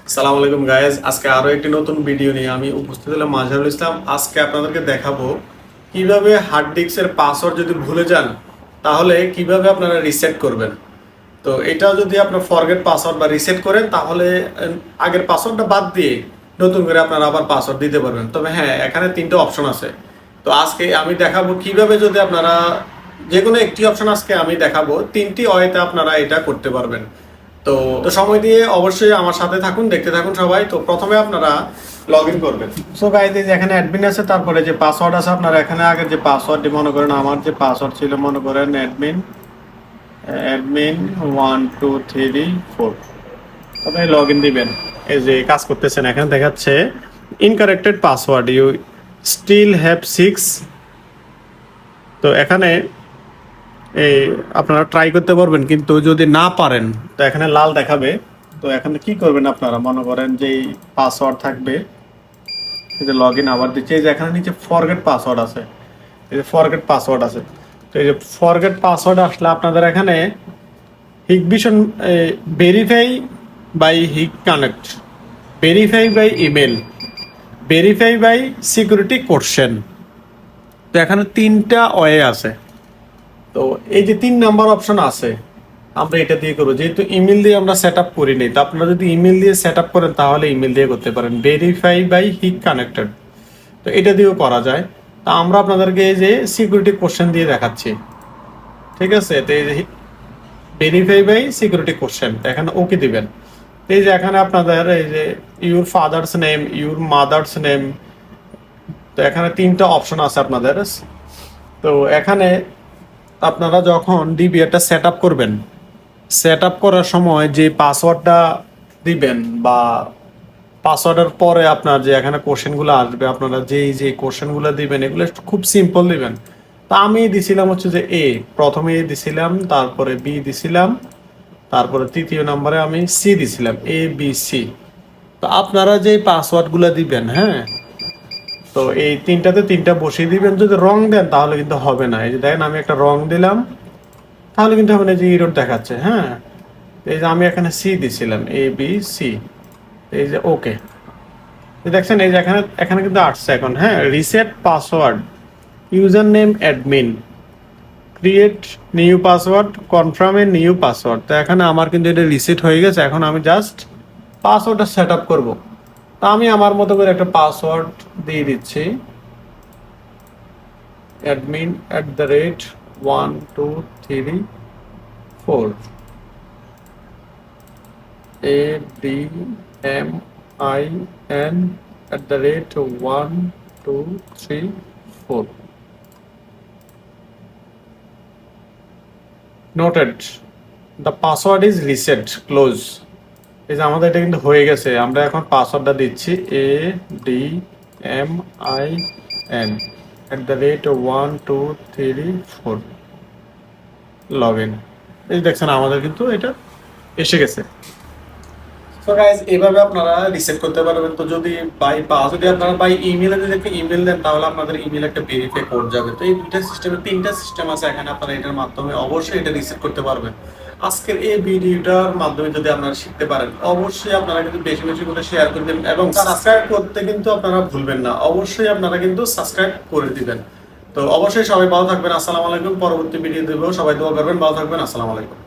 আসসালামু আলাইকুম গাইজ, আজকে আরো একটি নতুন ভিডিও নিয়ে আমি উপস্থিত হলাম মাজহারুল ইসলাম। আজকে আপনাদেরকে দেখাবো কিভাবে হার্ড ডিস্কের পাসওয়ার্ড যদি ভুলে যান তাহলে কিভাবে আপনারা রিসেট করবেন। তো এটা যদি আপনার ফরগেট পাসওয়ার্ড বা রিসেট করেন তাহলে আগের পাসওয়ার্ডটা বাদ দিয়ে নতুন করে আপনারা আবার পাসওয়ার্ড দিতে পারবেন। তবে হ্যাঁ, এখানে তিনটে অপশন আছে। তো আজকে আমি দেখাবো কিভাবে যদি আপনারা যে কোনো একটি অপশন আজকে আমি দেখাবো, তিনটি ওয়েতে আপনারা এটা করতে পারবেন। তো তো সময় দিয়ে অবশ্যই আমার সাথে থাকুন, দেখতে থাকুন সবাই। তো প্রথমে আপনারা লগ ইন করবেন। সো গাইজ, এখানে অ্যাডমিন আছে, তারপরে যে পাসওয়ার্ড আছে আপনারা এখানে আগের যে পাসওয়ার্ডটি মনে করেন, আমার যে পাসওয়ার্ড ছিল মনে করেন অ্যাডমিন অ্যাডমিন 1 2 3 4, আপনি লগ ইন দিবেন। এই যে কাজ করতেছেন, এখানে দেখাচ্ছে ইনকারেক্টেড পাসওয়ার্ড, ইউ স্টিল হ্যাভ 6। তো এখানে এই আপনারা ট্রাই করতে পারবেন, কিন্তু যদি না পারেন তো এখানে লাল দেখাবে। তো এখানে কি করবেন, আপনারা মনে করেন যেই পাসওয়ার্ড থাকবে, এই যে লগ ইন আবার দিচ্ছে, এই যে এখানে নিচে ফরগেট পাসওয়ার্ড আছে, এই যে ফরগেট পাসওয়ার্ড আছে। তো এই যে ফরগেট পাসওয়ার্ড আসলে আপনাদের এখানে Hikvision verify by Hik connect, verify by email, verify by security question. তো এখানে তিনটা ওয়ে আছে। তো এই যে 3 নাম্বার অপশন আছে, আমরা এটা দিয়ে করবো, যেহেতু ইমেল দিয়ে আমরা সেট আপ করিনি। তো আপনারা যদি ইমেল দিয়ে সেট আপ করেন তাহলে ইমেল দিয়ে করতে পারেন, ভেরিফাই বাই হিগ কানেক্টেড। তো এটা দিয়েও করা যায়। তা আমরা আপনাদেরকে এই যে সিকিউরিটি কোশ্চেন দিয়ে দেখাচ্ছি, ঠিক আছে। তো এই যে ভেরিফাই বাই সিকিউরিটি কোশ্চেন, এখানে ওকে দিবেন। তো এই যে এখানে আপনাদের এই যে your father's name, your mother's name, তো এখানে 3টা অপশন আছে আপনাদের। তো এখানে আপনারা যখন ডিবিএটা সেট আপ করবেন, সেট আপ করার সময় যে পাসওয়ার্ডটা দিবেন বা পাসওয়ার্ডের পরে আপনার যে এখানে কোশ্চেনগুলো আসবে, আপনারা যে কোশ্চেনগুলো দিবেন এগুলো খুব সিম্পল দিবেন। তা আমি দিছিলাম হচ্ছে যে প্রথমে দিছিলাম, তারপরে বি দিছিলাম, তারপরে তৃতীয় নম্বরে আমি সি দিছিলাম, ABC। তো আপনারা যে পাসওয়ার্ডগুলো দিবেন, হ্যাঁ, তো এই তিনটাতে তিনটা বসিয়ে দিবেন। যদি রং দেন তাহলে কিন্তু হবে না। এই যে দেখেন আমি একটা রং দিলাম, তাহলে কিন্তু এখন এই যে ইরোর দেখাচ্ছে। হ্যাঁ, এই যে আমি এখানে সি দিছিলাম, ABC, এই যে ওকে, দেখছেন এই যে এখানে এখানে কিন্তু আসছে এখন। হ্যাঁ, reset password, user name admin, create new password, confirm a new password. তো এখানে আমার কিন্তু এটা রিসেট হয়ে গেছে। এখন আমি জাস্ট পাসওয়ার্ডটা সেট আপ করবো। তা আমি আমার মতো করে একটা পাসওয়ার্ড দিয়ে দিচ্ছি, admin @1 2 3 4, ADMIN @1 2 3 4। Noted, the password is reset, close. এই যে আমাদের এটা কিন্তু হয়ে গেছে। আমরা এখন পাসওয়ার্ডটা দিচ্ছি, ADMIN @1 2 3 4, লগ ইন। এই দেখছেন আমাদের কিন্তু এটা এসে গেছে। সো গাইস, এইভাবে আপনারা রিসেট করতে পারবেন। তো যদি যদি আপনারা ইমেলে যদি একটা ইমেল দেন তাহলে আপনাদের ইমেল একটা ভেরিফাই কোড যাবে। তো এই তিনটা সিস্টেম আছে এখানে, আপনারা এটার মাধ্যমে অবশ্যই এটা রিসেট করতে পারবেন। আজকের এই ভিডিওটার মাধ্যমে যদি আপনারা শিখতে পারেন, অবশ্যই আপনারা কিন্তু বেশি বেশি করে শেয়ার করে দিবেন এবং সাবস্ক্রাইব করতে কিন্তু আপনারা ভুলবেন না। অবশ্যই আপনারা কিন্তু সাবস্ক্রাইব করে দিবেন। তো অবশ্যই সবাই ভালো থাকবেন। আসসালামু আলাইকুম। পরবর্তী ভিডিও দেবো, সবাই দোয়া করবেন, ভালো থাকবেন। আসসালামু আলাইকুম।